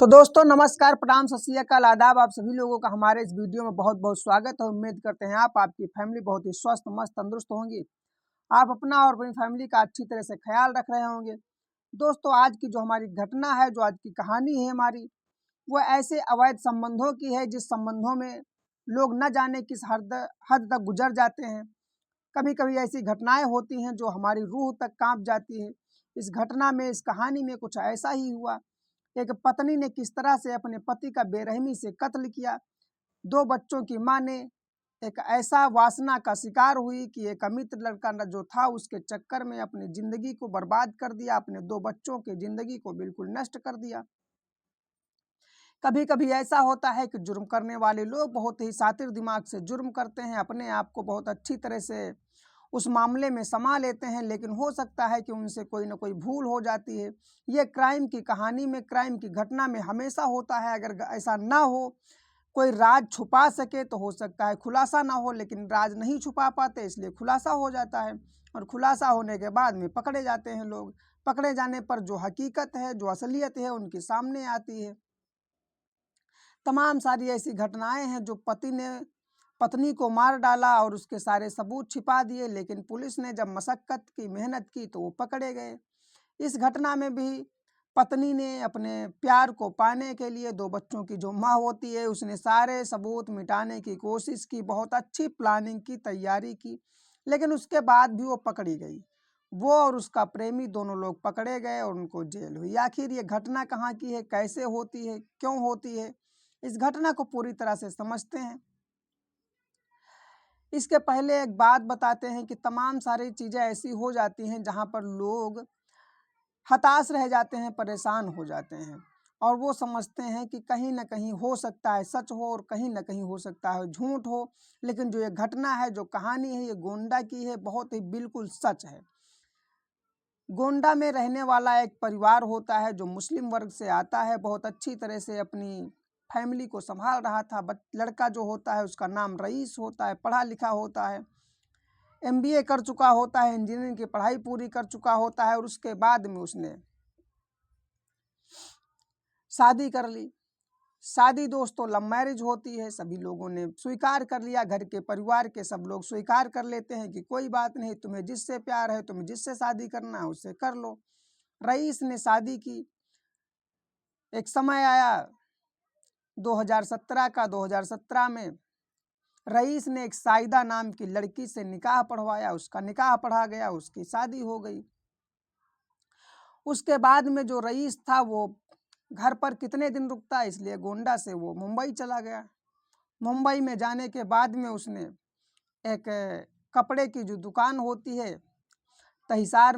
तो दोस्तों नमस्कार, प्रणाम, सत श्री अकाल, आदाब। आप सभी लोगों का हमारे इस वीडियो में बहुत बहुत स्वागत है। उम्मीद करते हैं आपकी फैमिली बहुत ही स्वस्थ, मस्त, तंदुरुस्त होंगी। आप अपना और अपनी फैमिली का अच्छी तरह से ख्याल रख रहे होंगे। दोस्तों आज की जो हमारी घटना है, जो आज की कहानी है हमारी, वो ऐसे अवैध संबंधों की है जिस संबंधों में लोग न जाने किस हद तक गुजर जाते हैं। कभी कभी ऐसी घटनाएं होती हैं जो हमारी रूह तक कांप जाती है। इस घटना में, इस कहानी में कुछ ऐसा ही हुआ। एक पत्नी ने किस तरह से अपने पति का बेरहमी से कत्ल किया। दो बच्चों की मां ने एक ऐसा वासना का शिकार हुई कि एक अमित लड़का जो था उसके चक्कर में अपनी जिंदगी को बर्बाद कर दिया, अपने दो बच्चों की जिंदगी को बिल्कुल नष्ट कर दिया। कभी कभी ऐसा होता है कि जुर्म करने वाले लोग बहुत ही शातिर दिमाग से जुर्म करते हैं, अपने आप को बहुत अच्छी तरह से उस मामले में समा लेते हैं, लेकिन हो सकता है कि उनसे कोई ना कोई भूल हो जाती है। ये क्राइम की कहानी में, क्राइम की घटना में हमेशा होता है। अगर ऐसा ना हो, कोई राज छुपा सके तो हो सकता है खुलासा ना हो, लेकिन राज नहीं छुपा पाते इसलिए खुलासा हो जाता है। और खुलासा होने के बाद में पकड़े जाते हैं लोग। पकड़े जाने पर जो हकीकत है, जो असलियत है, उनके सामने आती है। तमाम सारी ऐसी घटनाएं हैं जो पति ने पत्नी को मार डाला और उसके सारे सबूत छिपा दिए, लेकिन पुलिस ने जब मशक्कत की, मेहनत की तो वो पकड़े गए। इस घटना में भी पत्नी ने अपने प्यार को पाने के लिए, दो बच्चों की जो माँ होती है, उसने सारे सबूत मिटाने की कोशिश की, बहुत अच्छी प्लानिंग की, तैयारी की, लेकिन उसके बाद भी वो पकड़ी गई। वो और उसका प्रेमी दोनों लोग पकड़े गए और उनको जेल हुई। आखिर ये घटना कहाँ की है, कैसे होती है, क्यों होती है, इस घटना को पूरी तरह से समझते हैं। इसके पहले एक बात बताते हैं कि तमाम सारी चीज़ें ऐसी हो जाती हैं जहाँ पर लोग हताश रह जाते हैं, परेशान हो जाते हैं, और वो समझते हैं कि कहीं ना कहीं हो सकता है सच हो और कहीं ना कहीं हो सकता है झूठ हो। लेकिन जो ये घटना है, जो कहानी है, ये गोंडा की है, बहुत ही बिल्कुल सच है। गोंडा में रहने वाला एक परिवार होता है जो मुस्लिम वर्ग से आता है, बहुत अच्छी तरह से अपनी फैमिली को संभाल रहा था। लड़का जो होता है उसका नाम रईस होता है, पढ़ा लिखा होता है, एमबीए कर चुका होता है, इंजीनियरिंग की पढ़ाई पूरी कर चुका होता है, और उसके बाद में उसने शादी कर ली। शादी दोस्तों लव मैरिज होती है, सभी लोगों ने स्वीकार कर लिया, घर के परिवार के सब लोग स्वीकार कर लेते हैं कि कोई बात नहीं, तुम्हें जिससे प्यार है, तुम्हें जिससे शादी करना है उससे कर लो। रईस ने शादी की। एक समय आया 2017 का, 2017 में रईस ने एक साइदा नाम की लड़की से निकाह पढ़वाया, उसका निकाह पढ़ा गया, उसकी शादी हो गई। उसके बाद में जो रईस था वो घर पर कितने दिन रुकता, इसलिए गोंडा से वो मुंबई चला गया। मुंबई में जाने के बाद में उसने एक कपड़े की जो दुकान होती है तहिसार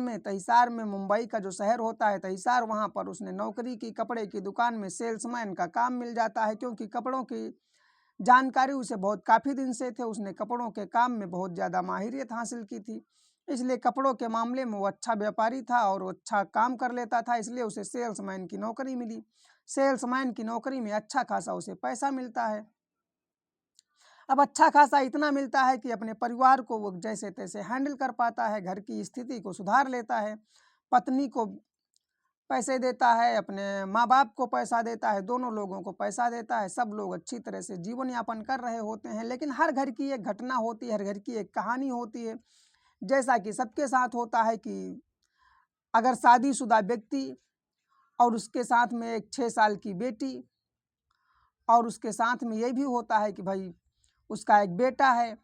में मुंबई का जो शहर होता है तहिसार, वहाँ पर उसने नौकरी की। कपड़े की दुकान में सेल्समैन का काम मिल जाता है, क्योंकि कपड़ों की जानकारी उसे बहुत काफ़ी दिन से थे। उसने कपड़ों के काम में बहुत ज़्यादा माहिरियत हासिल की थी, इसलिए कपड़ों के मामले में वो अच्छा व्यापारी था और वो अच्छा काम कर लेता था, इसलिए उसे सेल्समैन की नौकरी मिली। सेल्समैन की नौकरी में अच्छा खासा उसे पैसा मिलता है। अब अच्छा खासा इतना मिलता है कि अपने परिवार को वो जैसे तैसे हैंडल कर पाता है, घर की स्थिति को सुधार लेता है, पत्नी को पैसे देता है, अपने माँ बाप को पैसा देता है, दोनों लोगों को पैसा देता है, सब लोग अच्छी तरह से जीवन यापन कर रहे होते हैं। लेकिन हर घर की एक घटना होती है, हर घर की एक कहानी होती है। जैसा कि सबके साथ होता है कि अगर शादीशुदा व्यक्ति और उसके साथ में एक 6 साल की बेटी, और उसके साथ में ये भी होता है कि भाई उसका एक बेटा है,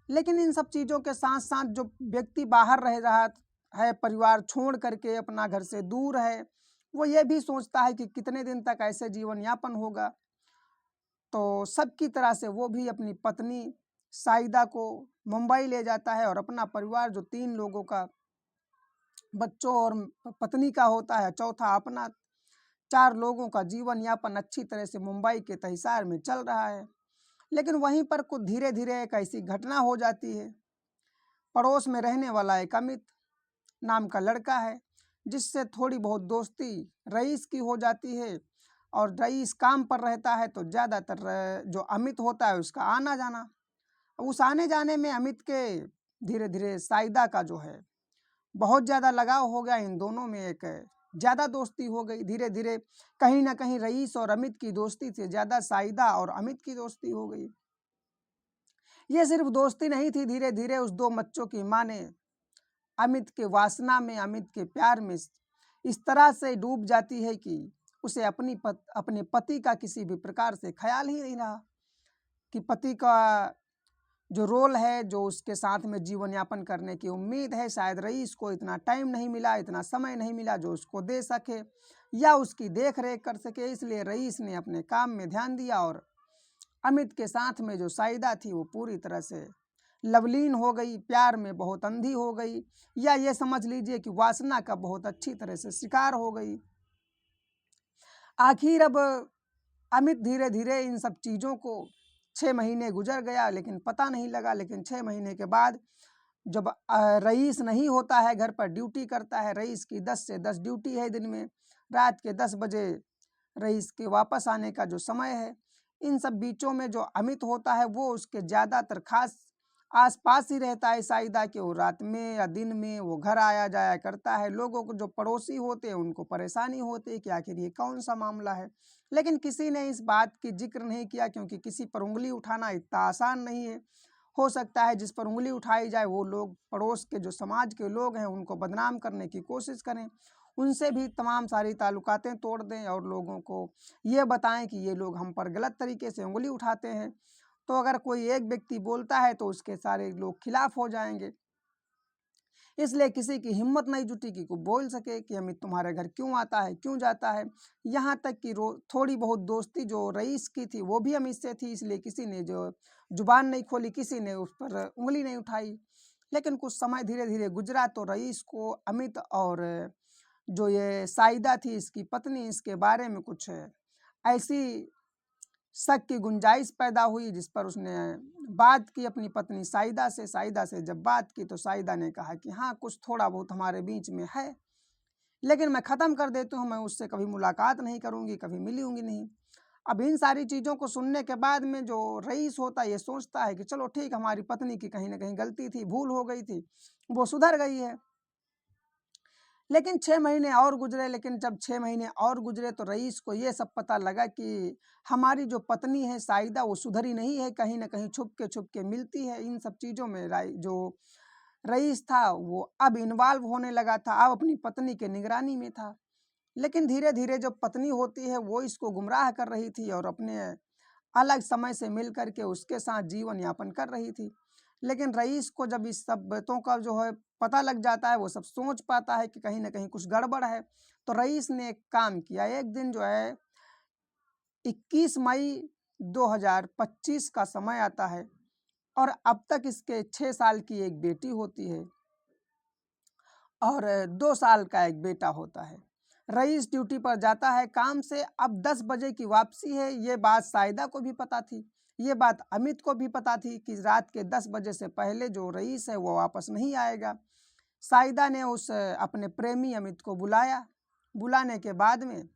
लेकिन इन सब चीज़ों के साथ साथ जो व्यक्ति बाहर रह रहा है, परिवार छोड़ करके अपना घर से दूर है, वो ये भी सोचता है कि कितने दिन तक ऐसे जीवन यापन होगा। तो सबकी तरह से वो भी अपनी पत्नी साइदा को मुंबई ले जाता है और अपना परिवार जो 3 लोगों का, बच्चों और पत्नी का होता है, चौथा अपना, 4 लोगों का जीवन यापन अच्छी तरह से मुंबई के तहिसार में चल रहा है। लेकिन वहीं पर कुछ धीरे धीरे एक ऐसी घटना हो जाती है। पड़ोस में रहने वाला एक अमित नाम का लड़का है, जिससे थोड़ी बहुत दोस्ती रईस की हो जाती है, और रईस काम पर रहता है तो ज़्यादातर जो अमित होता है उसका आना जाना। उस आने जाने में अमित के धीरे धीरे साइदा का जो है बहुत ज़्यादा लगाव हो गया। इन दोनों में एक ज़्यादा दोस्ती हो गई। धीरे धीरे कहीं ना कहीं रईस और अमित की दोस्ती से ज़्यादा साइदा और अमित की दोस्ती हो गई। ये सिर्फ दोस्ती नहीं थी, धीरे धीरे उस दो बच्चों की माँ ने अमित के वासना में, अमित के प्यार में इस तरह से डूब जाती है कि उसे अपने पति का किसी भी प्रकार से ख्याल ही नहीं रहा कि पति का जो रोल है, जो उसके साथ में जीवन यापन करने की उम्मीद है, शायद रईस को इतना टाइम नहीं मिला, इतना समय नहीं मिला जो उसको दे सके या उसकी देख रेख कर सके। इसलिए रईस ने अपने काम में ध्यान दिया और अमित के साथ में जो साइदा थी वो पूरी तरह से लवलीन हो गई, प्यार में बहुत अंधी हो गई, या ये समझ लीजिए कि वासना का बहुत अच्छी तरह से शिकार हो गई। आखिर अब अमित धीरे धीरे इन सब चीज़ों को 6 महीने गुजर गया लेकिन पता नहीं लगा। लेकिन 6 महीने के बाद जब रईस नहीं होता है, घर पर ड्यूटी करता है, रईस की 10 से 10 ड्यूटी है दिन में, रात के 10 बजे रईस के वापस आने का जो समय है, इन सब बीचों में जो अमित होता है वो उसके ज़्यादातर खास आसपास ही रहता है साइदा के। वो रात में या दिन में वो घर आया जाया करता है। लोगों को जो पड़ोसी होते हैं उनको परेशानी होती है कि आखिर ये कौन सा मामला है, लेकिन किसी ने इस बात की जिक्र नहीं किया क्योंकि किसी पर उंगली उठाना इतना आसान नहीं है। हो सकता है जिस पर उंगली उठाई जाए वो लोग पड़ोस के जो समाज के लोग हैं उनको बदनाम करने की कोशिश करें, उनसे भी तमाम सारी ताल्लुकातें तोड़ दें और लोगों को ये बताएं कि ये लोग हम पर गलत तरीके से उंगली उठाते हैं। तो अगर कोई एक व्यक्ति बोलता है तो उसके सारे लोग खिलाफ हो जाएंगे। इसलिए किसी की हिम्मत नहीं जुटी कि कोई बोल सके कि अमित तुम्हारे घर क्यों आता है, क्यों जाता है। यहाँ तक कि थोड़ी बहुत दोस्ती जो रईस की थी वो भी अमित से थी, इसलिए किसी ने जो जुबान नहीं खोली, किसी ने उस पर उंगली नहीं उठाई। लेकिन कुछ समय धीरे धीरे गुजरा तो रईस को अमित और जो ये साइदा थी इसकी पत्नी, इसके बारे में कुछ ऐसी शक की गुंजाइश पैदा हुई जिस पर उसने बात की अपनी पत्नी साइदा से। साइदा से जब बात की तो साइदा ने कहा कि हाँ कुछ थोड़ा बहुत हमारे बीच में है, लेकिन मैं ख़त्म कर देती हूँ, मैं उससे कभी मुलाकात नहीं करूँगी, कभी मिलूँगी नहीं। अब इन सारी चीज़ों को सुनने के बाद में जो रईस होता है ये सोचता है कि चलो ठीक, हमारी पत्नी की कहीं ना कहीं गलती थी, भूल हो गई थी, वो सुधर गई है। लेकिन 6 महीने और गुजरे। लेकिन जब 6 महीने और गुजरे तो रईस को ये सब पता लगा कि हमारी जो पत्नी है साइदा वो सुधरी नहीं है, कहीं ना कहीं छुप के मिलती है। इन सब चीज़ों में जो रईस था वो अब इन्वॉल्व होने लगा था, अब अपनी पत्नी के निगरानी में था। लेकिन धीरे धीरे जो पत्नी होती है वो इसको गुमराह कर रही थी और अपने अलग समय से मिल करके उसके साथ जीवन यापन कर रही थी। लेकिन रईस को जब इस सब बातों का जो है पता लग जाता है, वो सब सोच पाता है कि कहीं ना कहीं कुछ गड़बड़ है। तो रईस ने एक काम किया। एक दिन जो है 21 मई 2025 का समय आता है और अब तक इसके 6 साल की एक बेटी होती है और 2 साल का एक बेटा होता है। रईस ड्यूटी पर जाता है काम से, अब 10 बजे की वापसी है। ये बात साइदा को भी पता थी, ये बात अमित को भी पता थी कि रात के 10 बजे से पहले जो रईस है वो वापस नहीं आएगा। साइदा ने उस अपने प्रेमी अमित को बुलाया। बुलाने के बाद में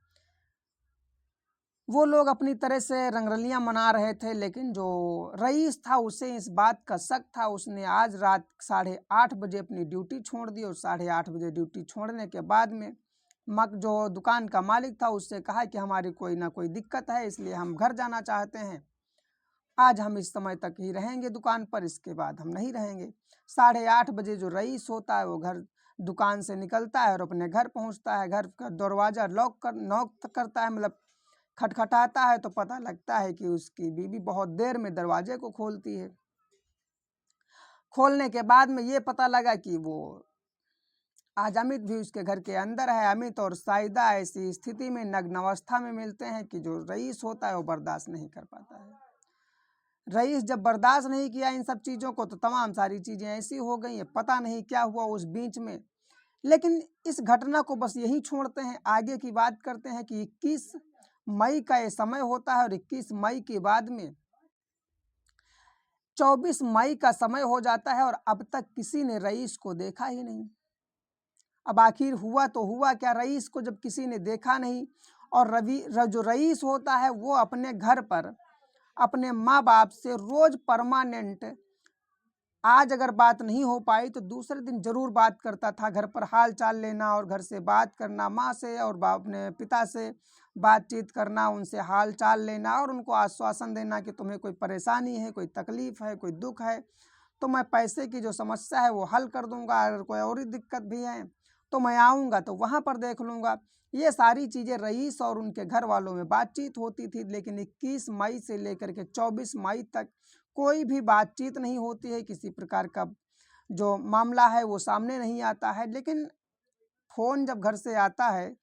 वो लोग अपनी तरह से रंगरलियां मना रहे थे, लेकिन जो रईस था उसे इस बात का शक था। उसने आज रात 8:30 बजे अपनी ड्यूटी छोड़ दी और 8:30 बजे ड्यूटी छोड़ने के बाद में जो दुकान का मालिक था उससे कहा कि हमारी कोई ना कोई दिक्कत है, इसलिए हम घर जाना चाहते हैं, आज हम इस समय तक ही रहेंगे दुकान पर, इसके बाद हम नहीं रहेंगे। 8:30 बजे जो रईस होता है वो घर दुकान से निकलता है और अपने घर पहुंचता है। घर का दरवाज़ा नॉक करता है, मतलब खटखटाता है, तो पता लगता है कि उसकी बीवी बहुत देर में दरवाजे को खोलती है। खोलने के बाद में ये पता लगा कि वो आज अमित भी उसके घर के अंदर है। अमित और साइदा ऐसी स्थिति में नग्न अवस्था में मिलते हैं कि जो रईस होता है वो बर्दाश्त नहीं कर पाता है। रईस जब बर्दाश्त नहीं किया इन सब चीज़ों को तो तमाम सारी चीज़ें ऐसी हो गई हैं, पता नहीं क्या हुआ उस बीच में। लेकिन इस घटना को बस यही छोड़ते हैं, आगे की बात करते हैं कि 21 मई का ये समय होता है और 21 मई के बाद में 24 मई का समय हो जाता है और अब तक किसी ने रईस को देखा ही नहीं। अब आखिर हुआ तो हुआ क्या, रईस को जब किसी ने देखा नहीं और जो रईस होता है वो अपने घर पर अपने माँ बाप से रोज परमानेंट आज अगर बात नहीं हो पाई तो दूसरे दिन जरूर बात करता था, घर पर हाल चाल लेना और घर से बात करना, माँ से और अपने पिता से बातचीत करना, उनसे हाल चाल लेना और उनको आश्वासन देना कि तुम्हें कोई परेशानी है, कोई तकलीफ है, कोई दुख है तो मैं पैसे की जो समस्या है वो हल कर दूंगा, अगर कोई और दिक्कत भी है तो मैं आऊँगा तो वहाँ पर देख लूँगा। ये सारी चीज़ें रईस और उनके घर वालों में बातचीत होती थी, लेकिन 21 मई से लेकर के 24 मई तक कोई भी बातचीत नहीं होती है, किसी प्रकार का जो मामला है वो सामने नहीं आता है। लेकिन फ़ोन जब घर से आता है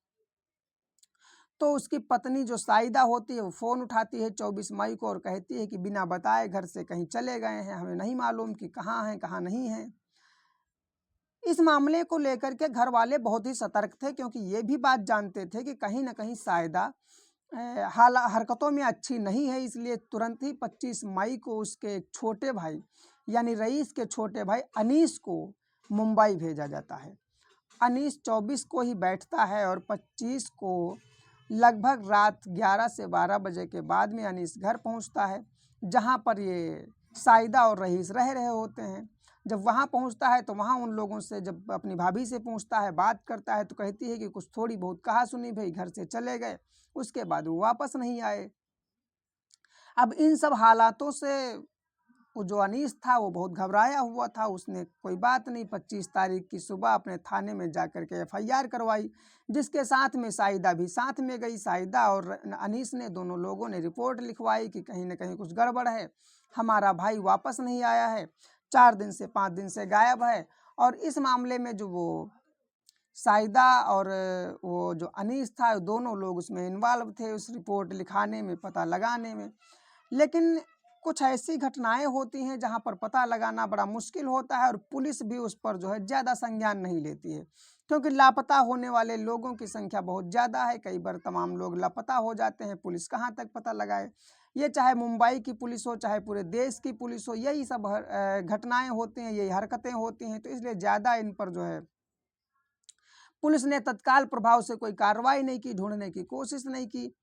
तो उसकी पत्नी जो साइदा होती है वो फ़ोन उठाती है 24 मई को और कहती है कि बिना बताए घर से कहीं चले गए हैं, हमें नहीं मालूम कि कहाँ हैं कहाँ नहीं हैं। इस मामले को लेकर के घर वाले बहुत ही सतर्क थे, क्योंकि ये भी बात जानते थे कि कहीं न कहीं साइदा हरकतों में अच्छी नहीं है, इसलिए तुरंत ही 25 मई को उसके एक छोटे भाई यानी रईस के छोटे भाई अनीस को मुंबई भेजा जाता है। अनीस 24 को ही बैठता है और 25 को लगभग रात 11 से 12 बजे के बाद में अनीस घर पहुंचता है, जहां पर ये साइदा और रईस रह रहे होते हैं। जब वहां पहुंचता है तो वहां उन लोगों से जब अपनी भाभी से पूछता है, बात करता है तो कहती है कि कुछ थोड़ी बहुत कहा सुनी भाई, घर से चले गए, उसके बाद वो वापस नहीं आए। अब इन सब हालातों से वो जो अनीस था वो बहुत घबराया हुआ था। उसने कोई बात नहीं 25 तारीख की सुबह अपने थाने में जाकर के एफआईआर करवाई, जिसके साथ में साइदा भी साथ में गई। साइदा और अनीस ने दोनों लोगों ने रिपोर्ट लिखवाई कि कहीं ना कहीं कुछ गड़बड़ है, हमारा भाई वापस नहीं आया है, 4 दिन से 5 दिन से गायब है। और इस मामले में जो वो साइदा और वो जो अनीस था दोनों लोग उसमें इन्वॉल्व थे, उस रिपोर्ट लिखाने में, पता लगाने में। लेकिन कुछ ऐसी घटनाएं होती हैं जहां पर पता लगाना बड़ा मुश्किल होता है और पुलिस भी उस पर जो है ज़्यादा संज्ञान नहीं लेती है, क्योंकि लापता होने वाले लोगों की संख्या बहुत ज़्यादा है। कई बार तमाम लोग लापता हो जाते हैं, पुलिस कहाँ तक पता लगाए। ये चाहे मुंबई की पुलिस हो, चाहे पूरे देश की पुलिस हो, यही सब घटनाएं होती हैं, यही हरकतें होती हैं। तो इसलिए ज़्यादा इन पर जो है पुलिस ने तत्काल प्रभाव से कोई कार्रवाई नहीं की, ढूंढने की कोशिश नहीं की।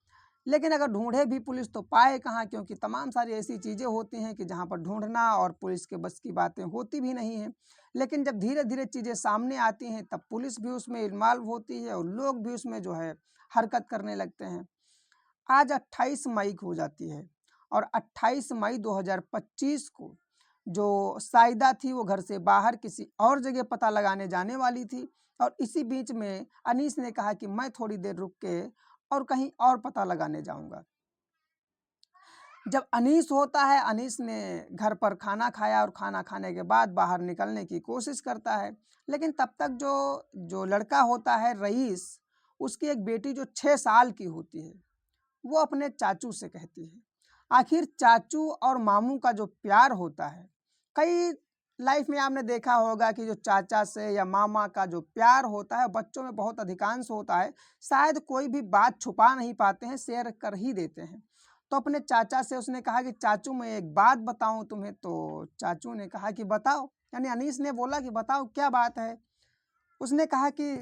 लेकिन अगर ढूंढे भी पुलिस तो पाए कहाँ, क्योंकि तमाम सारी ऐसी चीज़ें होती हैं कि जहाँ पर ढूंढना और पुलिस के बस की बातें होती भी नहीं हैं। लेकिन जब धीरे धीरे चीज़ें सामने आती हैं तब पुलिस भी उसमें इन्वॉल्व होती है और लोग भी उसमें जो है हरकत करने लगते हैं। आज 28 मई हो जाती है और 28 मई 2025 को जो साइदा थी वो घर से बाहर किसी और जगह पता लगाने जाने वाली थी, और इसी बीच में अनीस ने कहा कि मैं थोड़ी देर रुक के और कहीं और पता लगाने जाऊंगा। जब अनीस होता है, अनीस ने घर पर खाना खाया और खाना खाने के बाद बाहर निकलने की कोशिश करता है, लेकिन तब तक जो जो लड़का होता है रईस, उसकी एक बेटी जो 6 साल की होती है, वो अपने चाचू से कहती है। आखिर चाचू और मामू का जो प्यार होता है, कई लाइफ में आपने देखा होगा कि जो चाचा से या मामा का जो प्यार होता है बच्चों में बहुत अधिकांश होता है। शायद कोई भी बात छुपा नहीं पाते हैं, शेयर कर ही देते हैं। तो अपने चाचा से उसने कहा कि चाचू मैं एक बात बताऊं तुम्हें। तो चाचू ने कहा कि बताओ, यानी अनीस ने बोला कि बताओ क्या बात है। उसने कहा कि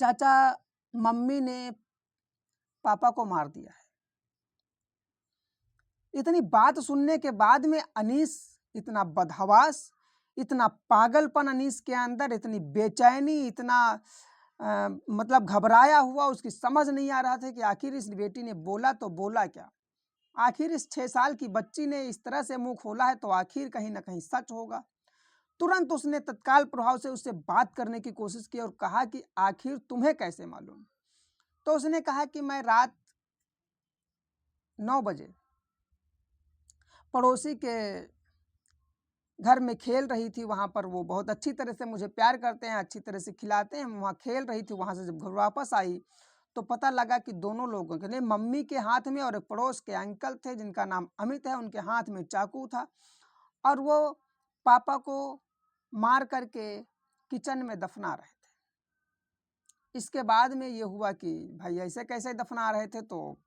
चाचा, मम्मी ने पापा को मार दिया है। इतनी बात सुनने के बाद में अनीस इतना बदहवास, इतना पागलपन अनीस के अंदर, इतनी बेचैनी, इतना मतलब घबराया हुआ, उसकी समझ नहीं आ रहा था कि आखिर इस बेटी ने बोला तो बोला क्या। आखिर इस 6 साल की बच्ची ने इस तरह से मुंह खोला है तो आखिर कहीं ना कहीं सच होगा। तुरंत उसने तत्काल प्रभाव से उससे बात करने की कोशिश की और कहा कि आखिर तुम्हें कैसे मालूम। तो उसने कहा कि मैं रात 9 बजे पड़ोसी के घर में खेल रही थी, वहाँ पर वो बहुत अच्छी तरह से मुझे प्यार करते हैं, अच्छी तरह से खिलाते हैं, वहाँ खेल रही थी। वहाँ से जब घर वापस आई तो पता लगा कि दोनों लोगों के लिए मम्मी के हाथ में और एक पड़ोस के अंकल थे जिनका नाम अमित है, उनके हाथ में चाकू था और वो पापा को मार करके किचन में दफना रहे थे। इसके बाद में ये हुआ कि भाई ऐसे कैसे दफना रहे थे, तो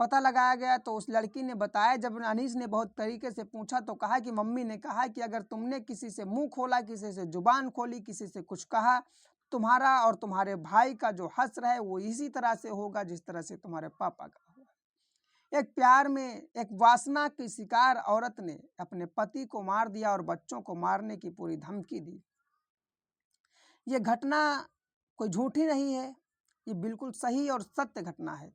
पता लगाया गया। तो उस लड़की ने बताया, जब अनीस ने बहुत तरीके से पूछा तो कहा कि मम्मी ने कहा कि अगर तुमने किसी से मुंह खोला, किसी से जुबान खोली, किसी से कुछ कहा, तुम्हारा और तुम्हारे भाई का जो हश्र है वो इसी तरह से होगा जिस तरह से तुम्हारे पापा का हुआ। एक प्यार में एक वासना की शिकार औरत ने अपने पति को मार दिया और बच्चों को मारने की पूरी धमकी दी। ये घटना कोई झूठी नहीं है, ये बिल्कुल सही और सत्य घटना है।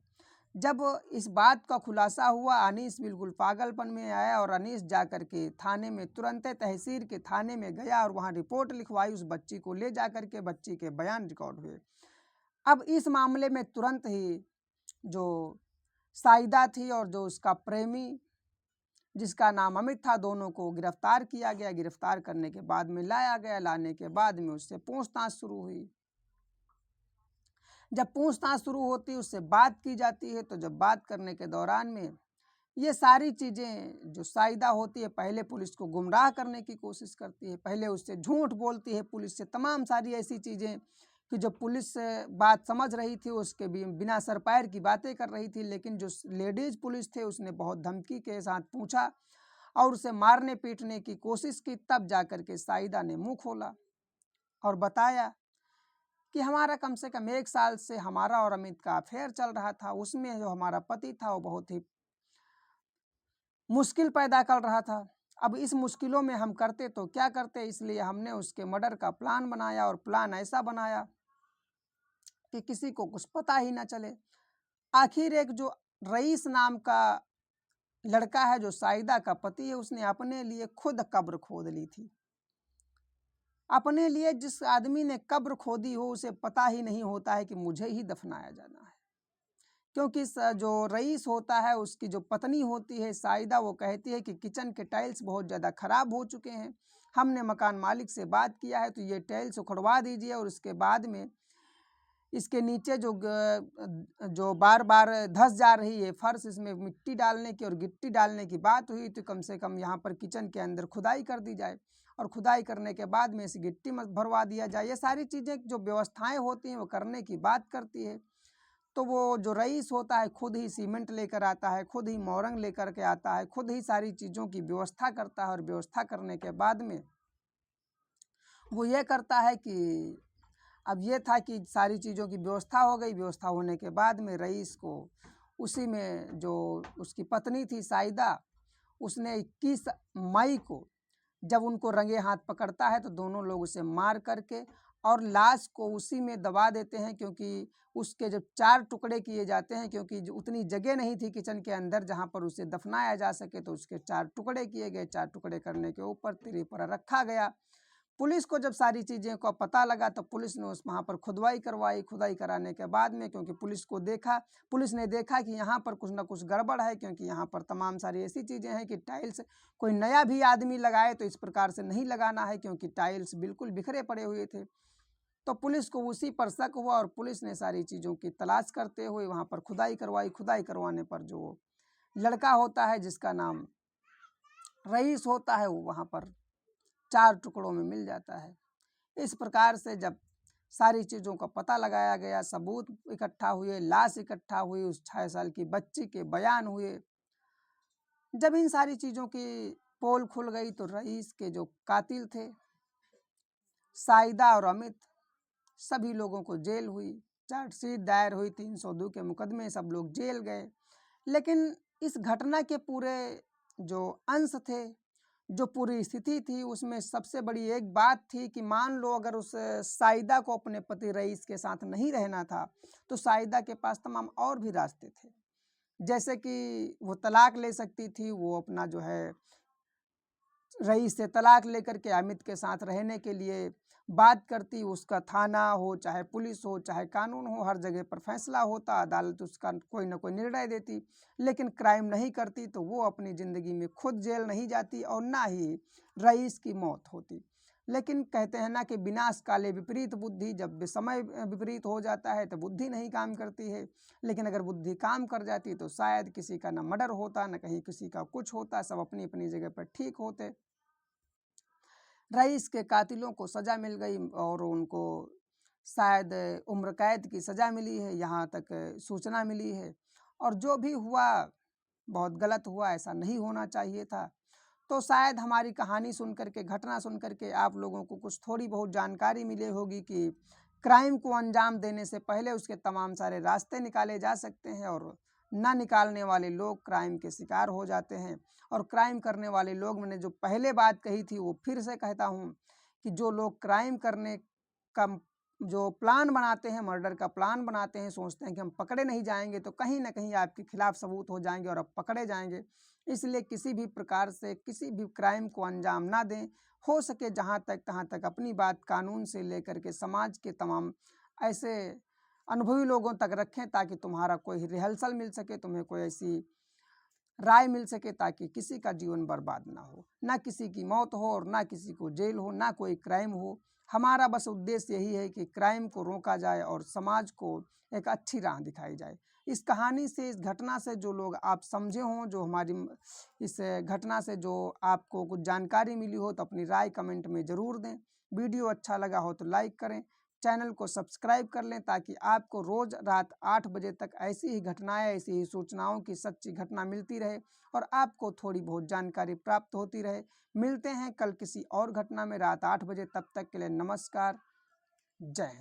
जब इस बात का खुलासा हुआ, अनीस बिल्कुल पागलपन में आया और अनीस जाकर के थाने में तुरंत तहसील के थाने में गया और वहाँ रिपोर्ट लिखवाई। उस बच्ची को ले जा कर के बच्ची के बयान रिकॉर्ड हुए। अब इस मामले में तुरंत ही जो साइदा थी और जो उसका प्रेमी जिसका नाम अमित था, दोनों को गिरफ्तार किया गया। गिरफ्तार करने के बाद में लाया गया। लाने के बाद में उससे पूछताछ शुरू हुई। जब पूछताछ शुरू होती है, उससे बात की जाती है, तो जब बात करने के दौरान में ये सारी चीज़ें जो साइदा होती है, पहले पुलिस को गुमराह करने की कोशिश करती है, पहले उससे झूठ बोलती है पुलिस से, तमाम सारी ऐसी चीज़ें कि जो पुलिस बात समझ रही थी उसके भी बिना सर पैर की बातें कर रही थी। लेकिन जो लेडीज़ पुलिस थे उसने बहुत धमकी के साथ पूछा और उसे मारने पीटने की कोशिश की। तब जाकर के साइदा ने मुँह खोला और बताया कि हमारा कम से कम 1 साल से हमारा और अमित का अफेयर चल रहा था। उसमें जो हमारा पति था वो बहुत ही मुश्किल पैदा कर रहा था। अब इस मुश्किलों में हम करते तो क्या करते, इसलिए हमने उसके मर्डर का प्लान बनाया और प्लान ऐसा बनाया कि किसी को कुछ पता ही ना चले। आखिर एक जो रईस नाम का लड़का है, जो साइदा का पति है, उसने अपने लिए खुद कब्र खोद ली थी। अपने लिए जिस आदमी ने कब्र खोदी हो उसे पता ही नहीं होता है कि मुझे ही दफनाया जाना है। क्योंकि जो रईस होता है उसकी जो पत्नी होती है साइदा, वो कहती है कि किचन के टाइल्स बहुत ज़्यादा ख़राब हो चुके हैं, हमने मकान मालिक से बात किया है तो ये टाइल्स उखड़वा दीजिए और उसके बाद में इसके नीचे जो बार बार धंस जा रही है फर्श, इसमें मिट्टी डालने की और गिट्टी डालने की बात हुई तो कम से कम यहाँ पर किचन के अंदर खुदाई कर दी जाए और खुदाई करने के बाद में इसे गिट्टी में भरवा दिया जाए। ये सारी चीज़ें जो व्यवस्थाएं होती हैं वो करने की बात करती है। तो वो जो रईस होता है खुद ही सीमेंट लेकर आता है, खुद ही मोरंग लेकर के आता है, खुद ही सारी चीज़ों की व्यवस्था करता है और व्यवस्था करने के बाद में वो ये करता है कि अब ये था कि सारी चीज़ों की व्यवस्था हो गई। व्यवस्था होने के बाद में रईस को उसी में जो उसकी पत्नी थी साइदा, उसने 21 मई को जब उनको रंगे हाथ पकड़ता है तो दोनों लोग उसे मार करके और लाश को उसी में दबा देते हैं। क्योंकि उसके जब 4 टुकड़े किए जाते हैं, क्योंकि उतनी जगह नहीं थी किचन के अंदर जहाँ पर उसे दफनाया जा सके, तो उसके 4 टुकड़े किए गए। 4 टुकड़े करने के ऊपर तिरी पर रखा गया। पुलिस को जब सारी चीज़ें का पता लगा तो पुलिस ने उस वहाँ पर खुदाई करवाई। खुदाई कराने के बाद में क्योंकि पुलिस ने देखा कि यहाँ पर कुछ ना कुछ गड़बड़ है, क्योंकि यहाँ पर तमाम सारी ऐसी चीज़ें हैं कि टाइल्स कोई नया भी आदमी लगाए तो इस प्रकार से नहीं लगाना है, क्योंकि टाइल्स बिल्कुल बिखरे पड़े हुए थे। तो पुलिस को उसी पर शक हुआ और पुलिस ने सारी चीज़ों की तलाश करते हुए वहाँ पर खुदाई करवाई। खुदाई करवाने पर जो लड़का होता है जिसका नाम रईस होता है वो वहाँ पर 4 टुकड़ों में मिल जाता है। इस प्रकार से जब सारी चीज़ों का पता लगाया गया, सबूत इकट्ठा हुए, लाश इकट्ठा हुई, उस 6 साल की बच्ची के बयान हुए, जब इन सारी चीज़ों की पोल खुल गई तो रईस के जो कातिल थे साइदा और अमित, सभी लोगों को जेल हुई, चार्जशीट दायर हुई, 302 के मुकदमे, सब लोग जेल गए। लेकिन इस घटना के पूरे जो अंश थे, जो पूरी स्थिति थी, उसमें सबसे बड़ी एक बात थी कि मान लो अगर उस साइदा को अपने पति रईस के साथ नहीं रहना था तो साइदा के पास तमाम और भी रास्ते थे। जैसे कि वो तलाक ले सकती थी, वो अपना जो है रईस से तलाक लेकर के अमित के साथ रहने के लिए बात करती। उसका थाना हो, चाहे पुलिस हो, चाहे कानून हो, हर जगह पर फैसला होता, अदालत उसका कोई ना कोई निर्णय देती। लेकिन क्राइम नहीं करती तो वो अपनी ज़िंदगी में खुद जेल नहीं जाती और ना ही रईस की मौत होती। लेकिन कहते हैं ना कि विनाश काले विपरीत बुद्धि, जब समय विपरीत हो जाता है तो बुद्धि नहीं काम करती है। लेकिन अगर बुद्धि काम कर जाती तो शायद किसी का न मर्डर होता, न कहीं किसी का कुछ होता, सब अपनी अपनी जगह पर ठीक होते। रईस के कातिलों को सज़ा मिल गई और उनको शायद उम्र कैद की सज़ा मिली है, यहाँ तक सूचना मिली है। और जो भी हुआ बहुत गलत हुआ, ऐसा नहीं होना चाहिए था। तो शायद हमारी कहानी सुन करके, घटना सुन करके आप लोगों को कुछ थोड़ी बहुत जानकारी मिली होगी कि क्राइम को अंजाम देने से पहले उसके तमाम सारे रास्ते निकाले जा सकते हैं और ना निकालने वाले लोग क्राइम के शिकार हो जाते हैं। और क्राइम करने वाले लोग, मैंने जो पहले बात कही थी वो फिर से कहता हूँ कि जो लोग क्राइम करने का जो प्लान बनाते हैं, मर्डर का प्लान बनाते हैं, सोचते हैं कि हम पकड़े नहीं जाएंगे तो कहीं ना कहीं आपके खिलाफ सबूत हो जाएंगे और आप पकड़े जाएंगे। इसलिए किसी भी प्रकार से किसी भी क्राइम को अंजाम ना दें। हो सके जहाँ तक तहाँ तक अपनी बात कानून से लेकर के समाज के तमाम ऐसे अनुभवी लोगों तक रखें ताकि तुम्हारा कोई रिहर्सल मिल सके, तुम्हें कोई ऐसी राय मिल सके ताकि किसी का जीवन बर्बाद ना हो, ना किसी की मौत हो और ना किसी को जेल हो, ना कोई क्राइम हो। हमारा बस उद्देश्य यही है कि क्राइम को रोका जाए और समाज को एक अच्छी राह दिखाई जाए। इस कहानी से, इस घटना से जो लोग आप समझे हों, जो हमारी इस घटना से जो आपको कुछ जानकारी मिली हो, तो अपनी राय कमेंट में ज़रूर दें। वीडियो अच्छा लगा हो तो लाइक करें, चैनल को सब्सक्राइब कर लें ताकि आपको रोज़ रात 8 बजे तक ऐसी ही घटनाएं, ऐसी ही सूचनाओं की सच्ची घटना मिलती रहे और आपको थोड़ी बहुत जानकारी प्राप्त होती रहे। मिलते हैं कल किसी और घटना में रात 8 बजे। तब तक के लिए नमस्कार, जय हिंद।